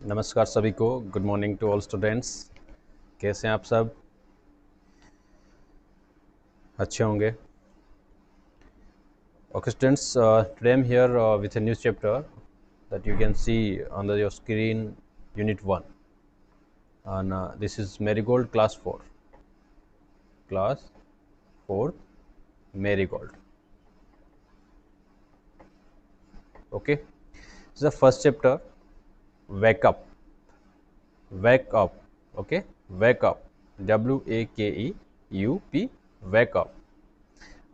नमस्कार सभी को। Good morning to all students. कैसे हैं आप सब? अच्छे होंगे। Okay students, today I am here with a new chapter that you can see on your screen, unit 1, and this is Marigold class 4. Class 4 Marigold. Okay, this is the first chapter. Wake up. Wake up. Okay, wake up. WAKEUP. Wake up.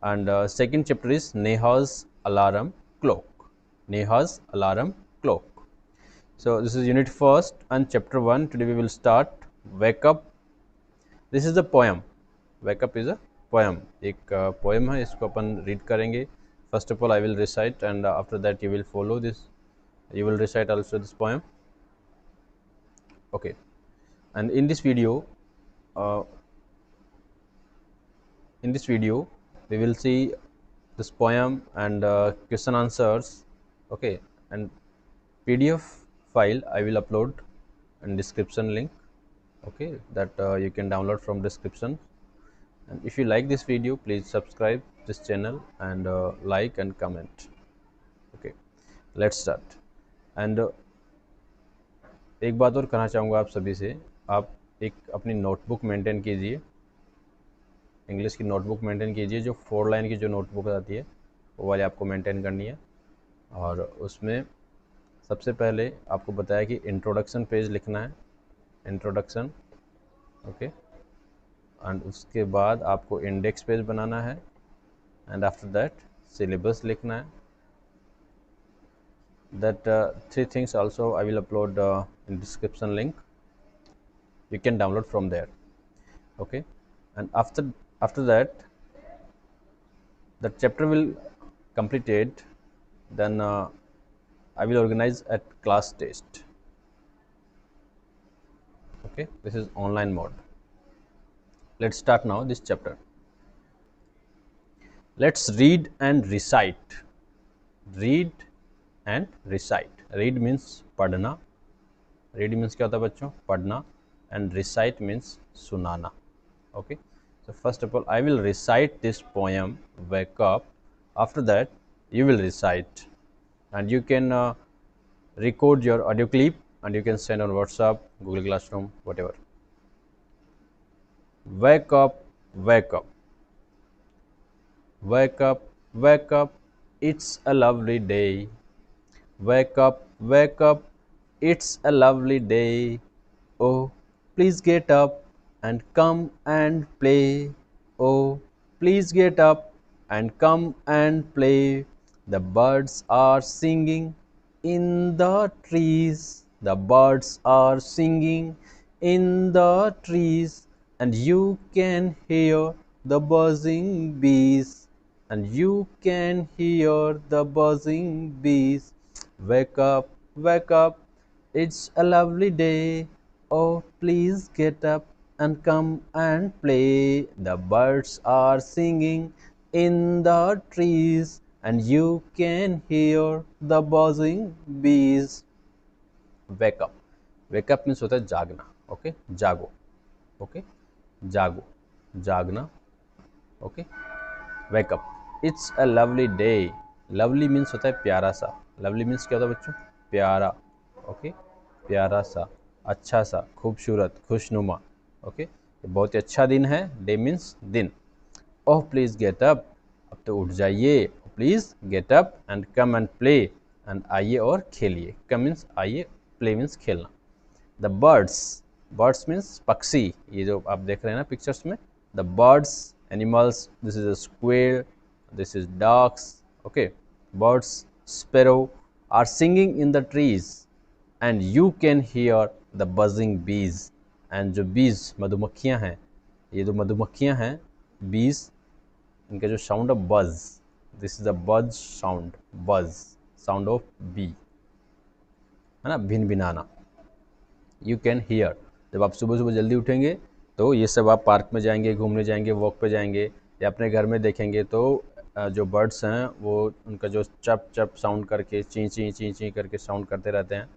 And second chapter is Neha's alarm clock. Neha's alarm clock. So this is unit first and chapter 1. Today we will start wake up. This is a poem. Wake up is a poem. एक poem है, इसको अपन read करेंगे. First of all I will recite, and after that you will follow this. You will recite also this poem. Okay. And in this video uh, we will see this poem and question answers. Okay, and PDF file I will upload in description link. Okay, that you can download from description. And if you like this video, please subscribe this channel and like and comment. Okay, let's start. And एक बात और कहना चाहूँगा आप सभी से, आप एक अपनी नोटबुक मेंटेन कीजिए, इंग्लिश की नोटबुक मेंटेन कीजिए। जो 4 लाइन की जो नोटबुक आती है वो वाली आपको मेंटेन करनी है। और उसमें सबसे पहले आपको बताया कि इंट्रोडक्शन पेज लिखना है, इंट्रोडक्शन। ओके, एंड उसके बाद आपको इंडेक्स पेज बनाना है, एंड आफ्टर दैट सिलेबस लिखना है। That 3 things also I will upload in description link. You can download from there. Okay, and after that the chapter will completed, then I will organize at class test. Okay, this is online mode. Let's start now this chapter. Let's read and recite. Read and recite. Read means पढ़ना. Read means क्या होता है बच्चों? पढ़ना. And recite means सुनाना. Okay, so first of all I will recite this poem, wake up. After that you will recite, and you can record your audio clip and you can send on WhatsApp, Google Classroom, whatever. Wake up, wake up. Wake up, wake up, it's a lovely day. Wake up, wake up, it's a lovely day. Oh, please get up and come and play. Oh, please get up and come and play. The birds are singing in the trees. The birds are singing in the trees, and you can hear the buzzing bees. And you can hear the buzzing bees. Wake up, wake up, it's a lovely day. Oh, please get up and come and play. The birds are singing in the trees, and you can hear the buzzing bees. Wake up. Wake up means होता है जागना. Okay, जागो. Okay, जागो, जागना. Okay, wake up. It's a lovely day. Lovely means होता है प्यारा सा. Lovely means क्या होता है बच्चों? प्यारा. Okay, प्यारा सा, अच्छा सा, खूबसूरत, खुशनुमा. ओके, बहुत ही अच्छा दिन है. डे मीन्स दिन. ओह प्लीज़ गेट अप, अब तो उठ जाइए. Please get up and come and play, and आइए और खेलिए. कम मीन्स आइए, प्ले मीन्स खेलना. द बर्ड्स, बर्ड्स मीन्स पक्षी. ये जो आप देख रहे हैं ना पिक्चर्स में, the birds, animals. This is a square, this is dogs. Okay, birds, sparrow are singing in the trees, and you can hear the buzzing bees. and जो bees मधुमक्खियाँ हैं, ये जो मधुमक्खियाँ हैं bees, इनका जो साउंड है buzz, this is a buzz sound, buzz sound of bee, है ना, भिन भिनाना. you can hear. जब आप सुबह सुबह जल्दी उठेंगे तो ये सब आप पार्क में जाएंगे, घूमने जाएंगे, वॉक पे जाएंगे, या अपने घर में देखेंगे तो जो बर्ड्स हैं वो उनका जो चप चप साउंड करके ची ची ची ची करके साउंड करते रहते हैं.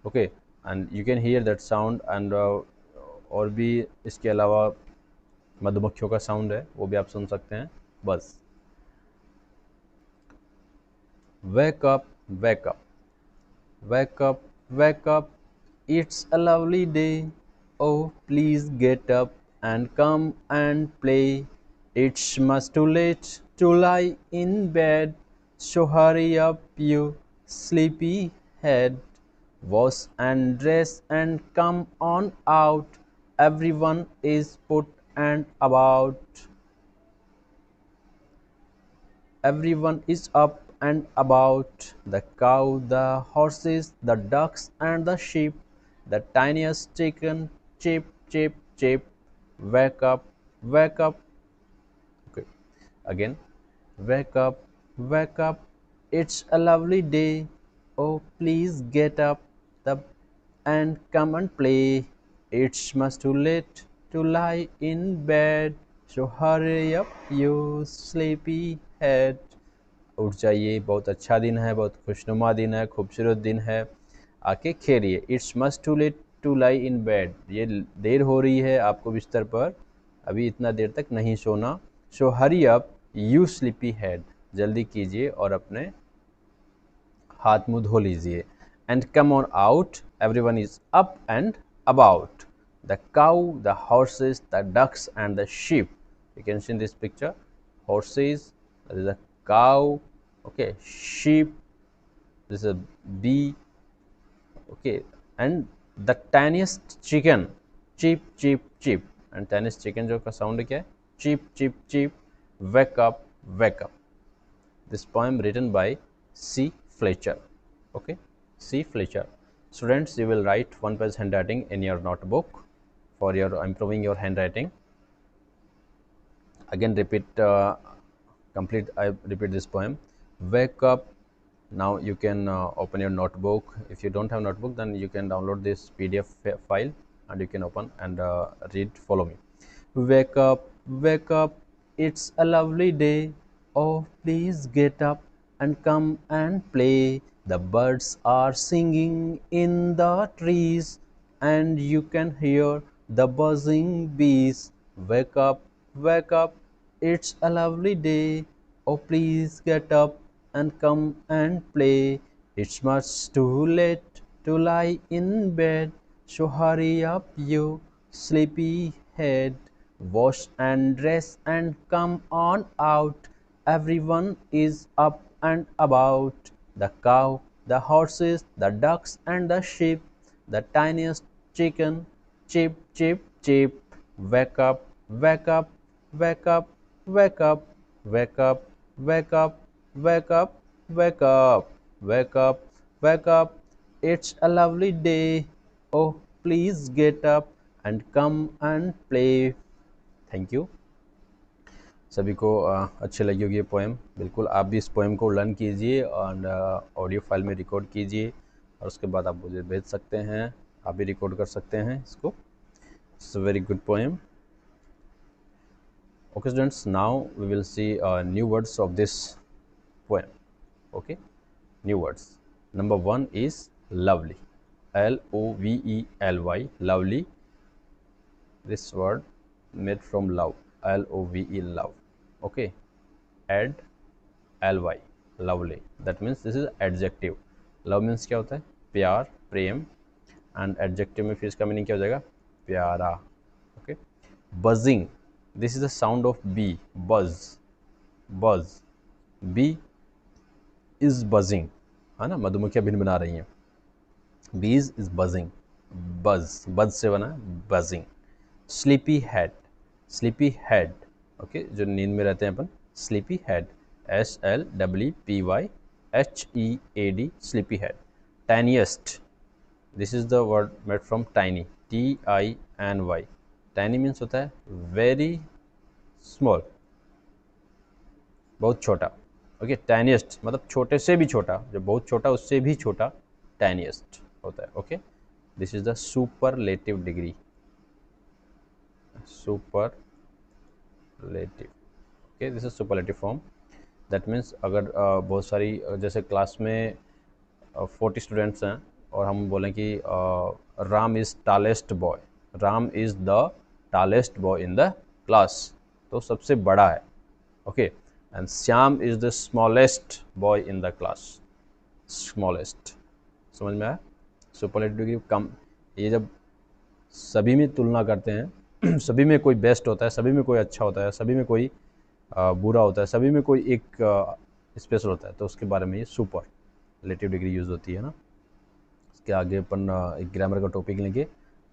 Okay, and you can hear that sound and और भी इसके अलावा मधुमक्खियों का साउंड है, वो भी आप सुन सकते हैं। बस wake up, wake up, wake up, wake up, it's a lovely day. Oh, please get up and come and play. It's much too late to lie in bed, so hurry up, you sleepy head. Wash and dress and come on out. Everyone is put and about. Everyone is up and about, the cow, the horses, the ducks, and the sheep, the tiniest chicken, chip, chip, chip. Wake up, wake up. Okay, again. Wake up, wake up. It's a lovely day. Oh, please get up the, and come and play. It's much too late to lie in bed. So hurry up, you sleepy head. उठ जाइए, बहुत अच्छा दिन है, बहुत खुशनुमा दिन है, खूबसूरत दिन है, आके खेलिए। It's must too late to lie in bed, ये देर हो रही है आपको बिस्तर पर, अभी इतना देर तक नहीं सोना। So hurry up you sleepy head, जल्दी कीजिए और अपने हाथ मुंह धो लीजिए। And come on out, everyone is up and about, the cow, the horses, the ducks and the sheep. You can see in this picture horses, that is a cow, okay, sheep, this is a bee, okay, and the tiniest chicken, cheep cheep cheep, and tiniest chicken जो का sound क्या है, cheep cheep cheep. Wake up, wake up. This poem written by C. Fletcher. Okay, C. Fletcher. Students, you will write one page handwriting in your notebook for your improving your handwriting. Again repeat, complete, I repeat this poem. Wake up. Now you can open your notebook. If you don't have notebook, then you can download this PDF file and you can open and read, follow me. Wake up, wake up, it's a lovely day. Oh, please get up and come and play. The birds are singing in the trees and you can hear the buzzing bees. Wake up, wake up, it's a lovely day. Oh, please get up and come and play. It's much too late to lie in bed, so hurry up, you sleepy head. Wash and dress and come on out. Everyone is up and about. The cow, the horses, the ducks, and the sheep, the tiniest chicken, chip, chip, chip. Wake up, wake up, wake up, wake up, wake up, wake up, wake up, wake up, wake up, wake up. It's a lovely day. Oh, please get up and come and play. Thank you. सभी को अच्छी लगी होगी ये poem. बिल्कुल आप भी इस पोएम को लर्न कीजिए और ऑडियो फाइल में रिकॉर्ड कीजिए और उसके बाद आप मुझे भेज सकते हैं, आप भी रिकॉर्ड कर सकते हैं इसको। It's a very good poem. Okay students, now we will see new words of this poem. Okay, new words. Number one is lovely. L-O-V-E-L-Y, lovely. This word made from love. L-O-V-E, love. Okay, add L-Y, lovely. That means this is adjective. Love means क्या होता है, प्यार, प्रेम, and adjective में फिर इसका meaning क्या हो जाएगा, प्यारा. Okay, buzzing. This is the sound of bee, buzz, buzz. Bee is buzzing, है ना, मधुमक्खियाँ भिनभिना रही हैं. Bees is buzzing, buzz, buzz से बना buzzing. Sleepy head, sleepy head, okay, जो नींद में रहते हैं अपन, sleepy head, S-L-E-P-Y-H-E-A-D, sleepy head. Tiniest, this is the word made from tiny, T-I-N-Y. Tiny means होता है वेरी स्मॉल, बहुत छोटा. ओके, टाइनिएस्ट मतलब छोटे से भी छोटा, जो बहुत छोटा उससे भी छोटा टाइनिएस्ट होता है. Okay, this is the superlative degree, superlative. Okay, this is superlative form. That means अगर बहुत सारी, जैसे क्लास में 40 स्टूडेंट्स हैं और हम बोलें कि Ram is tallest boy, Ram is the tallest boy in the class, तो सबसे बड़ा है, okay. And Shyam is the smallest boy in the class, smallest, समझ में आया। सुपरलेटिव डिग्री कम, ये जब सभी में तुलना करते हैं सभी में कोई बेस्ट होता है, सभी में कोई अच्छा होता है, सभी में कोई बुरा होता है, सभी में कोई एक स्पेशल होता है, तो उसके बारे में ये सुपरलेटिव डिग्री यूज़ होती है ना। इसके आगे अपन एक ग्रामर का टॉपिक लेंगे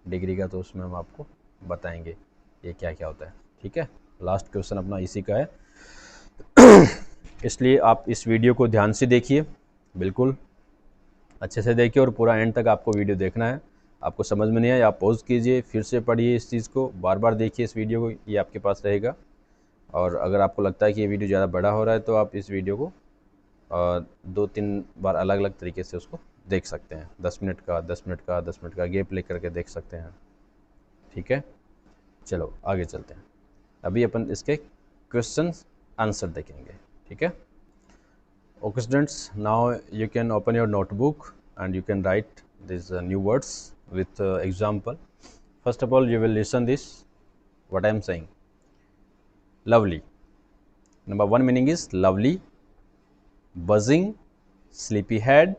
डिग्री का, तो उसमें हम आपको बताएंगे ये क्या क्या होता है, ठीक है। लास्ट क्वेश्चन अपना इसी का है इसलिए आप इस वीडियो को ध्यान से देखिए, बिल्कुल अच्छे से देखिए और पूरा एंड तक आपको वीडियो देखना है। आपको समझ में नहीं आया आप पॉज कीजिए, फिर से पढ़िए इस चीज़ को, बार बार देखिए इस वीडियो को, ये आपके पास रहेगा। और अगर आपको लगता है कि ये वीडियो ज़्यादा बड़ा हो रहा है तो आप इस वीडियो को 2-3 बार अलग अलग तरीके से उसको देख सकते हैं, 10 मिनट का 10 मिनट का 10 मिनट का गैप लेकर के देख सकते हैं, ठीक है। चलो आगे चलते हैं, अभी अपन इसके क्वेश्चन आंसर देखेंगे, ठीक है। Okay students, now you can open your notebook and you can write these new words with example. First of all, you will listen this what I am saying. Lovely. Number one meaning is lovely, buzzing, sleepyhead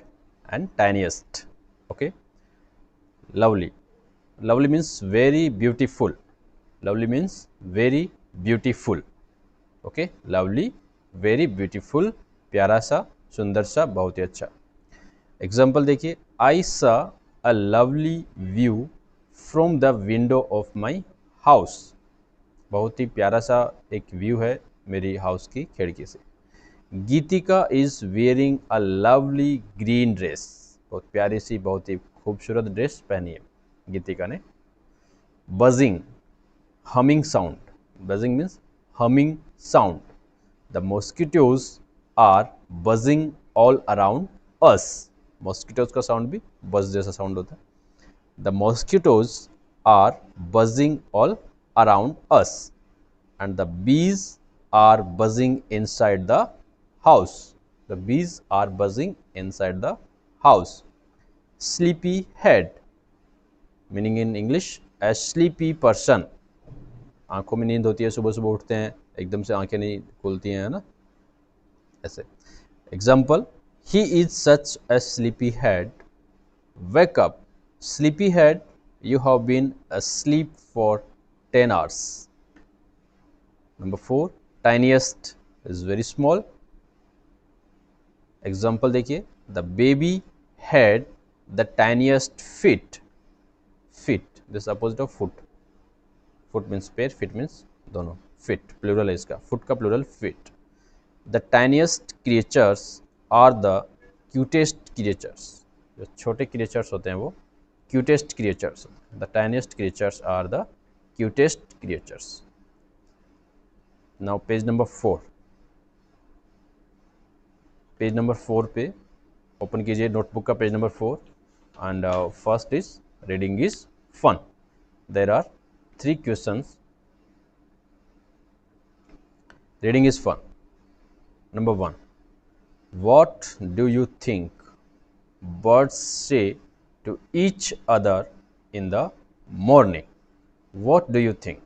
and tiniest. Okay. Lovely. Lovely means very beautiful. Lovely means very beautiful. Okay. Lovely, very beautiful, प्यारा सा, सुंदर सा, बहुत ही अच्छा। Example देखिए, आई सा a lovely view from the window of my house, बहुत ही प्यारा सा एक व्यू है मेरी हाउस की खिड़की से। Geetika is wearing a lovely green dress, बहुत प्यारी सी, बहुत ही खूबसूरत ड्रेस पहनी है गीतिका ने। Buzzing, humming sound, buzzing means humming sound, the mosquitoes are buzzing all around us, mosquitoes का साउंड भी बज जैसा साउंड होता है। The mosquitoes are buzzing all around us and the bees are buzzing inside the house, the bees are buzzing inside the house. Sleepy head, meaning in English a sleepy person, आंखों में नींद होती है, सुबह सुबह उठते हैं एकदम से आंखें नहीं खुलती हैं, है ना, ऐसे। Example, he is such a sleepy head, wake up sleepy head, you have been asleep for 10 hours. Number 4, tiniest is very small. Example देखिए, the baby had the tiniest feet, feet this opposite of foot, foot means पैर, feet means दोनों, feet plural है इसका, foot का plural feet. The tiniest creatures are the cutest creatures, जो छोटे creatures होते हैं वो cutest creatures, the tiniest creatures are the cutest creatures. Now page number 4, page number 4 पे ओपन कीजिए नोटबुक का page number 4 and first is reading is fun. There are 3 questions, reading is fun. Number 1, what do you think birds say to each other in the morning? What do you think?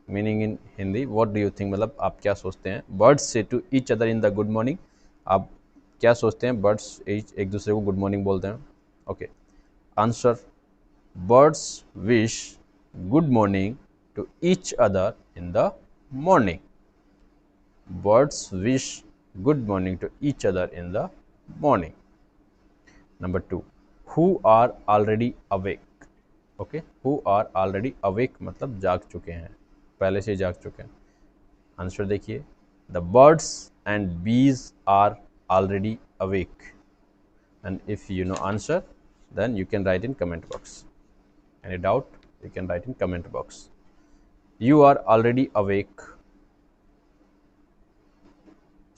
Meaning in Hindi, what do you think मतलब आप क्या सोचते हैं? Birds say to each other in the good morning, आप क्या सोचते हैं? Birds एक दूसरे को good morning बोलते हैं, okay. Answer, birds wish good morning to each other in the morning. Birds wish good morning to each other in the morning. Number 2, who are already awake? Okay, who are already awake मतलब जाग चुके हैं, पहले से जाग चुके हैं। Answer देखिए, the birds and bees are already awake. And if you know answer, then you can write in comment box. Any doubt, you can write in comment box. You are already awake.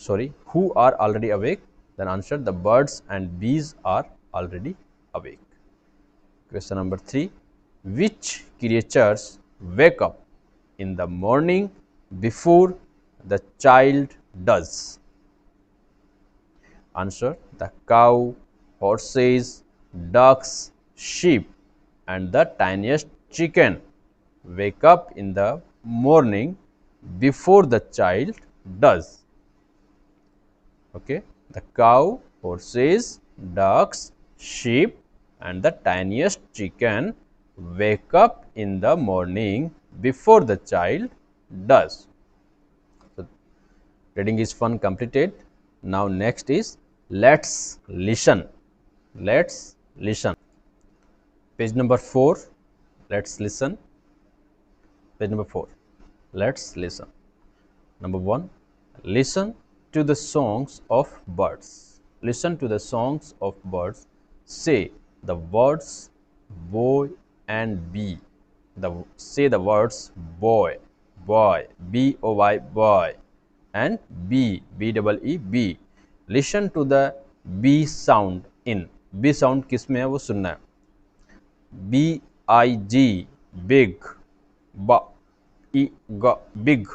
Sorry, who are already awake? Then answer, the birds and bees are already awake. Question number 3, which creatures wake up in the morning before the child does? Answer, the cow, horses, ducks, sheep, and the tiniest chicken wake up in the morning before the child does. Okay, the cow, horses, ducks, sheep, and the tiniest chicken wake up in the morning before the child does. So, reading is fun completed. Now next is let's listen. Let's listen. Page number 4. Let's listen. Page number 4. Let's listen. Number 1. Listen to the songs of birds. Listen to the songs of birds. Say the words boy and bee. Say the words boy, boy, B-O-Y, boy, and bee, B-E-E, bee. Listen to the B sound in. B sound किस में है वो सुनना है. B-I-G, big, B-I-G, big.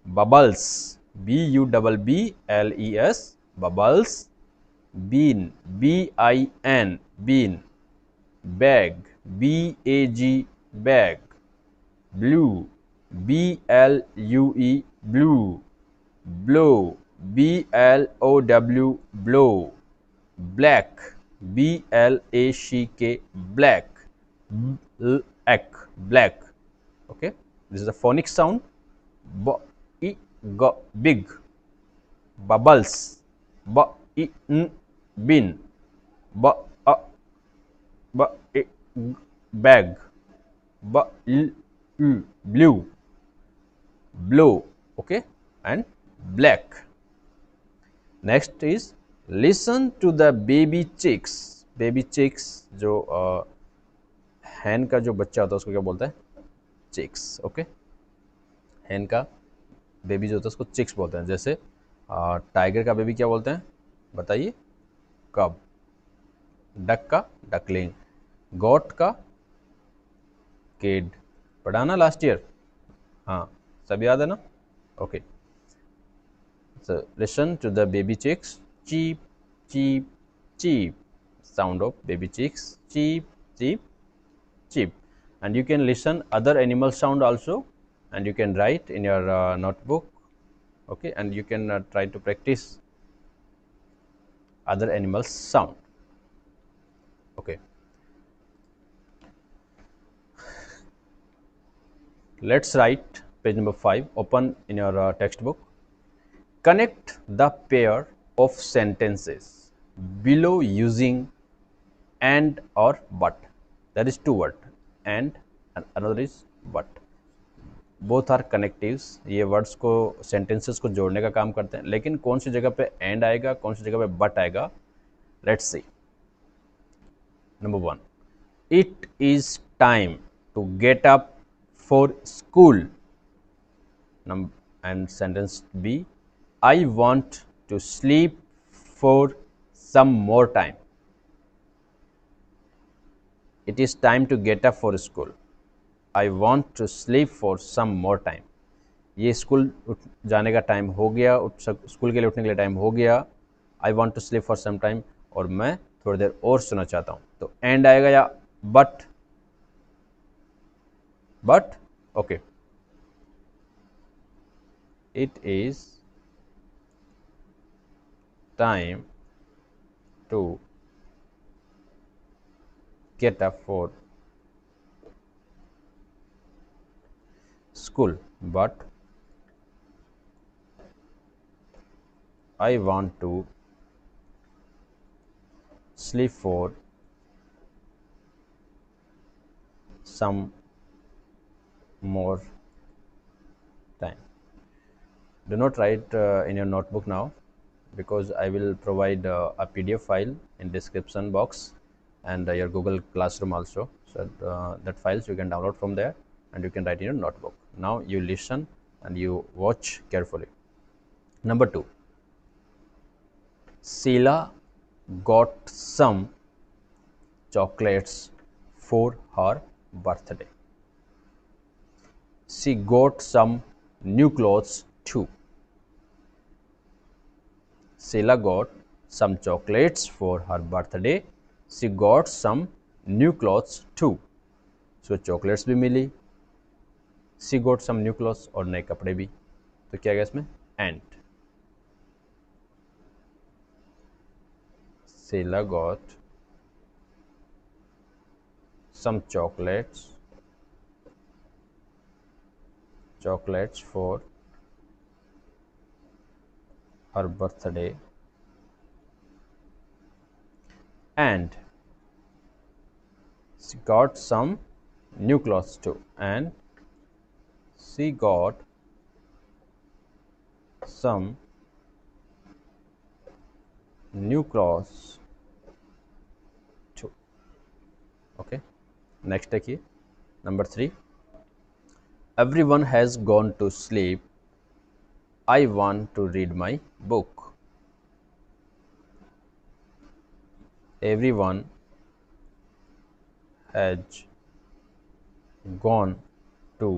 Bubbles, B-U-B-B-L-E-S, bubbles. Bean, B-I-N, bean. Bag, B-A-G, bag. Blue, B-L-U-E, blue. Blow, B-L-O-W, blow. Black, B-L-A-C-K, black. Black, black. Okay, this is a phonic sound. Big. Bubbles, bin. Bag, blue, blow. Okay, and black. Next is listen to the baby chicks. Baby chicks जो hen का जो बच्चा होता है उसको क्या बोलते हैं? Chicks. Okay, hen का बेबी जो होता है उसको चिक्स बोलते हैं. जैसे टाइगर का बेबी क्या बोलते हैं बताइए? कब. डक का डकलिंग. गॉट का किड. पढ़ा ना लास्ट ईयर? हाँ, सब याद है ना? Okay. So listen to the baby chicks. Cheep, cheep, cheep. Sound of baby chicks. Cheep, cheep, cheep. And you can listen other animal sound also, and you can write in your notebook. Okay, and you can try to practice other animals sound. Okay, let's write page number 5. Open in your textbook. Connect the pair of sentences below using and or but. There is two words, and another is but. Both are connectives. ये words को sentences को जोड़ने का काम करते हैं, लेकिन कौन सी जगह पे एंड आएगा, कौन सी जगह पे बट आएगा. Let's see. Number 1, it is time to get up for school. And sentence B, I want to sleep for some more time. It is time to get up for school. I want to sleep for some more time. ये school जाने का time हो गया, school के लिए उठने के लिए टाइम हो गया. I want to sleep for some time, और मैं थोड़ी देर और सोना चाहता हूँ. तो एंड आएगा या but? But. Okay. It is time to get up for school, but I want to sleep for some more time. Do not write in your notebook now, because I will provide a PDF file in description box and your Google Classroom also. So that files you can download from there and you can write in your notebook. Now you listen and you watch carefully. Number 2, Sheila got some chocolates for her birthday. She got some new clothes too. Sheila got some chocolates for her birthday she got some new clothes too, उसको chocolates भी मिली, she got some new clothes और नए कपड़े भी, तो क्या गया इसमें end. Sheela got some chocolates for her birthday and she got some new clothes too, and she got some new clothes too. Okay, next देखिए number 3, everyone has gone to sleep, I want to read my book. Everyone has gone to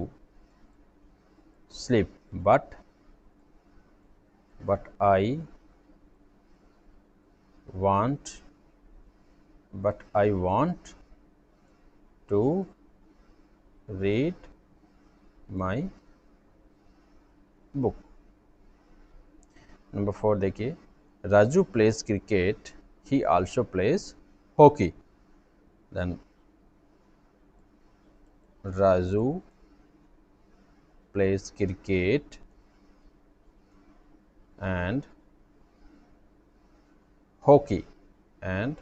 sleep, but want I want to read my book. Number 4 देखिए, Raju plays cricket, he also plays hockey. Then Raju plays cricket and hockey and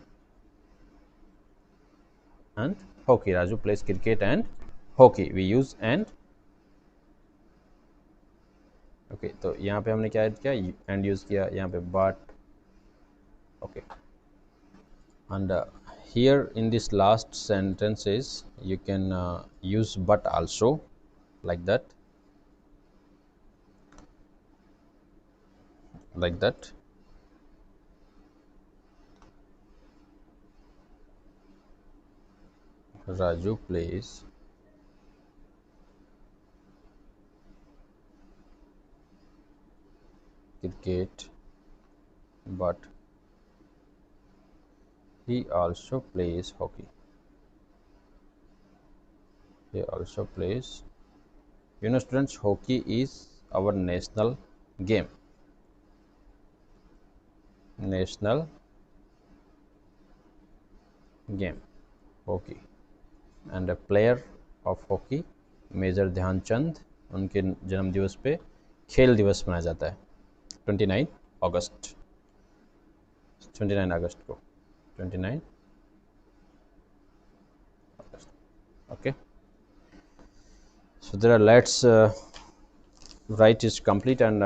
hockey. Raju plays cricket and hockey. We use and. Okay तो यहाँ पे हमने क्या add किया and use किया, यहाँ पे but. Okay and here in this last sentences you can use but also like that Raju plays cricket but he also plays hockey. You know students, hockey is our national game. Hockey, and a player of hockey major Dhyanchand, उनके जन्म दिवस पे खेल दिवस मनाया जाता है 29 अगस्त को 29 अगस्त. Okay, so there are let's write is complete and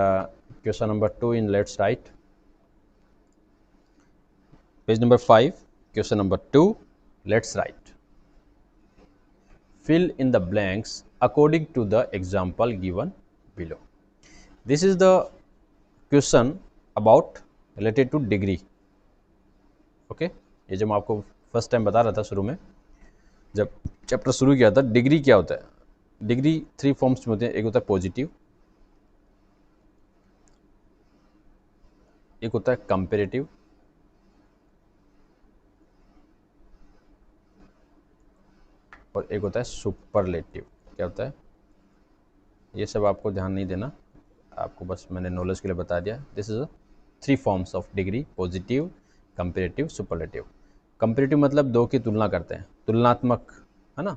question number 2 in let's write. Page number 5, question number 2, let's write. Fill in the blanks according to the example given below. This is the question about related to degree. Okay ये जब मैं आपको first time बता रहा था शुरू में, जब चैप्टर शुरू किया था, डिग्री क्या होता है. डिग्री 3 फॉर्म्स में होते हैं. एक होता है पॉजिटिव, एक होता है कंपेरेटिव, और एक होता है सुपरलेटिव. क्या होता है ये सब आपको ध्यान नहीं देना, आपको बस मैंने नॉलेज के लिए बता दिया. This is 3 forms of degree, positive, comparative, superlative. Comparative मतलब दो की तुलना करते हैं, तुलनात्मक, है ना.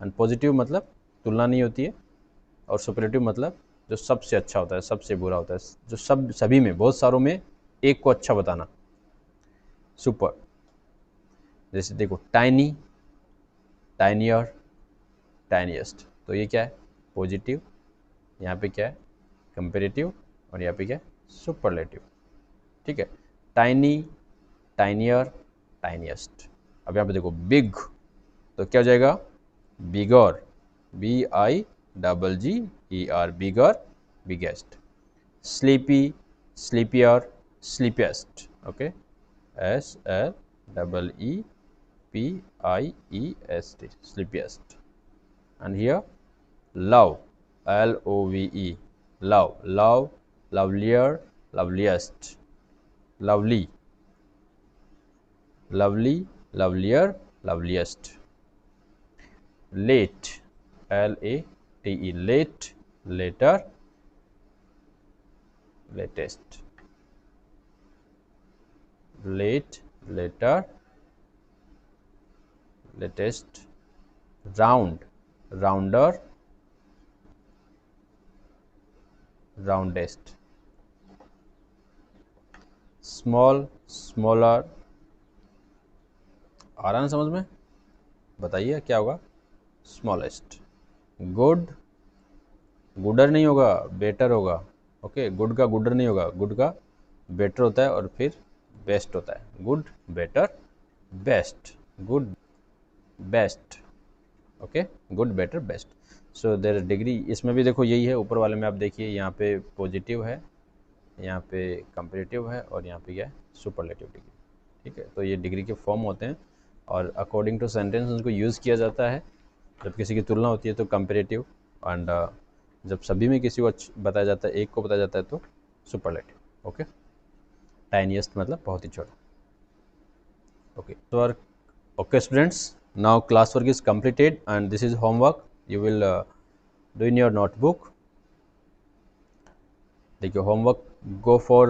एंड पॉजिटिव मतलब तुलना नहीं होती है, और सुपरलेटिव मतलब जो सबसे अच्छा होता है, सबसे बुरा होता है, जो सभी में, बहुत सारों में एक को अच्छा बताना. सुपर, जैसे देखो टाइनी, टाइनियर, टाइनिएस्ट, तो ये क्या है पॉजिटिव, यहाँ पे क्या है कंपेरेटिव, और यहाँ पे क्या है सुपरलेटिव. ठीक है, टाइनी, टाइनियर, टाइनिएस्ट. अब यहाँ पे देखो बिग, तो क्या हो जाएगा bigger, BIGGER, bigger, biggest. Sleepy, sleepier, sleepiest. Okay, SLEEPIEST, sleepiest. And here love, LOVE, love, lovelier, loveliest, lovely, lovelier, loveliest. Late, L-A-T-E, late, later, latest. Late, later, latest. Round, rounder, roundest. Small, smaller. आ रहा है समझ में? बताइए क्या होगा? Smallest. Good, Gudur नहीं होगा, better होगा. ओके, गुड का गुडर नहीं होगा, गुड का बेटर होता है और फिर बेस्ट होता है. Good, better, best. Good, best. Okay, good, better, best. So there degree. इसमें भी देखो यही है, ऊपर वाले में आप देखिए, यहाँ पे पॉजिटिव है, यहाँ पे कंपेरेटिव है और यहाँ पे क्या है? Superlative degree. ठीक है, तो ये डिग्री के फॉर्म होते हैं और अकॉर्डिंग टू सेंटेंस उनको यूज़ किया जाता है. जब किसी की तुलना होती है तो कंपेरेटिव, एंड जब सभी में किसी को बताया जाता है, एक को बताया जाता है तो सुपरलेटिव. ओके, टाइनिएस्ट मतलब बहुत ही छोटा. ओके, तो okay students, now class work is completed and this is homework you will do in your notebook. देखिए homework, go for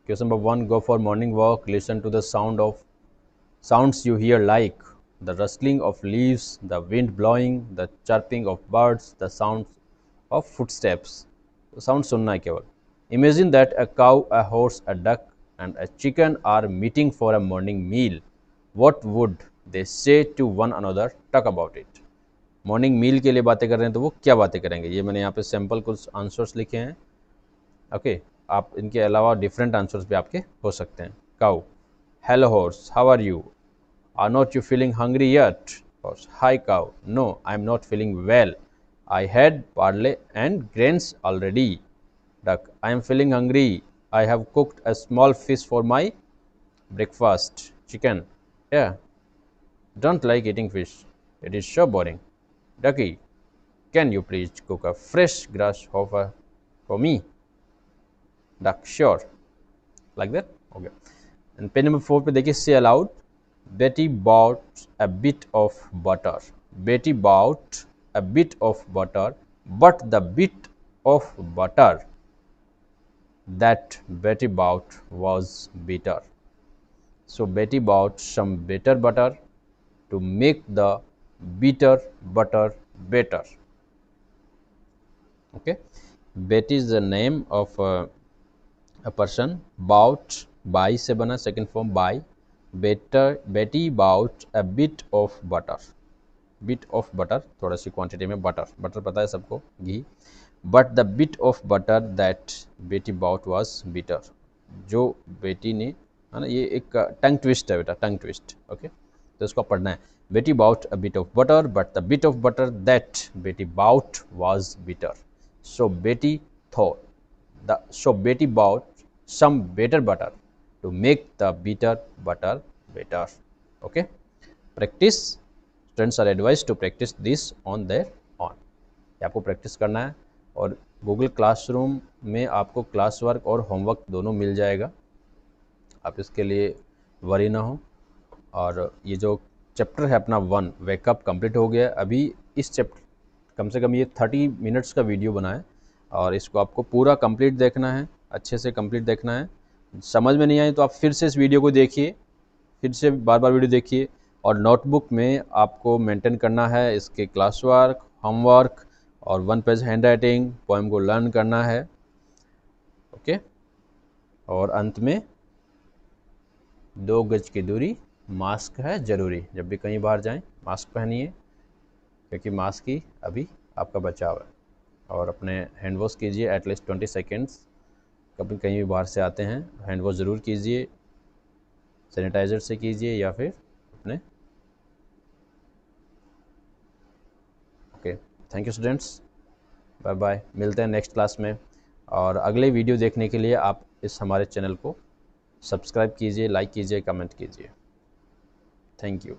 question number 1, go for morning walk, listen to the sounds you hear like the rustling of leaves, the wind blowing, the chirping of birds, the sounds of footsteps. Sound सुनना है केवल. Imagine that a cow, a horse, a duck and a chicken are meeting for a morning meal. What would they say to one another? Talk about it. Morning meal के लिए बातें कर रहे हैं तो वो क्या बातें करेंगे? ये मैंने यहाँ पे सैम्पल कुछ आंसर्स लिखे हैं. ओके, आप इनके अलावा डिफरेंट आंसर्स भी आपके हो सकते हैं. Cow, hello horse, how are you? Are not you feeling hungry yet? Horse, hi cow, no I am not feeling well, I had Parle and grains already. Duck, I am feeling hungry, I have cooked a small fish for my breakfast. Chicken, yeah, don't like eating fish, it is so boring. Ducky, can you please cook a fresh grasshopper for me? Duck, sure. Like that. Okay. And page number 4 पे देखिए, say aloud. Betty bought a bit of butter. Betty bought a bit of butter, but the bit of butter that Betty bought was bitter. So Betty bought some bitter butter to make the bitter butter better. Okay, Betty is the name of a person. Bought, buy से बना, second form buy. Betty bought a bit of butter. Bit of butter, थोड़ा सी quantity में butter. Butter पता है सबको, घी. But the bit of butter that Betty bought was bitter. जो बेटी ने, है ना, ये एक टंग ट्विस्ट है बेटा, टंग ट्विस्ट. ओके, तो इसको पढ़ना है. Betty bought a bit of butter but the bit of butter that Betty bought was bitter. So Betty bought some better butter to make the bitter butter better. Okay, practice. Students are advise to practice this on their own. आपको practice करना है और Google classroom में आपको class work और homework दोनों मिल जाएगा. आप इसके लिए वरी ना हो. और ये जो चैप्टर है अपना 1 वेकअप कंप्लीट हो गया. अभी इस चैप्टर कम से कम ये 30 मिनट्स का वीडियो बना है और इसको आपको पूरा कंप्लीट देखना है, अच्छे से कंप्लीट देखना है. समझ में नहीं आई तो आप फिर से इस वीडियो को देखिए, फिर से बार बार वीडियो देखिए. और नोटबुक में आपको मेंटेन करना है इसके क्लास वर्क, होमवर्क और 1 पेज हैंड राइटिंग, पोएम को लर्न करना है. ओके, और अंत में 2 गज की दूरी, मास्क है ज़रूरी. जब भी कहीं बाहर जाएं मास्क पहनिए, क्योंकि मास्क ही अभी आपका बचाव है. और अपने हैंड वॉश कीजिए एटलीस्ट 20 सेकेंड्स. कभी कहीं भी बाहर से आते हैं हैंड वॉश ज़रूर कीजिए, सैनिटाइज़र से कीजिए या फिर अपने. Okay, thank you students, bye bye. मिलते हैं नेक्स्ट क्लास में. और अगले वीडियो देखने के लिए आप इस हमारे चैनल को सब्सक्राइब कीजिए, लाइक कीजिए, कमेंट कीजिए. Thank you.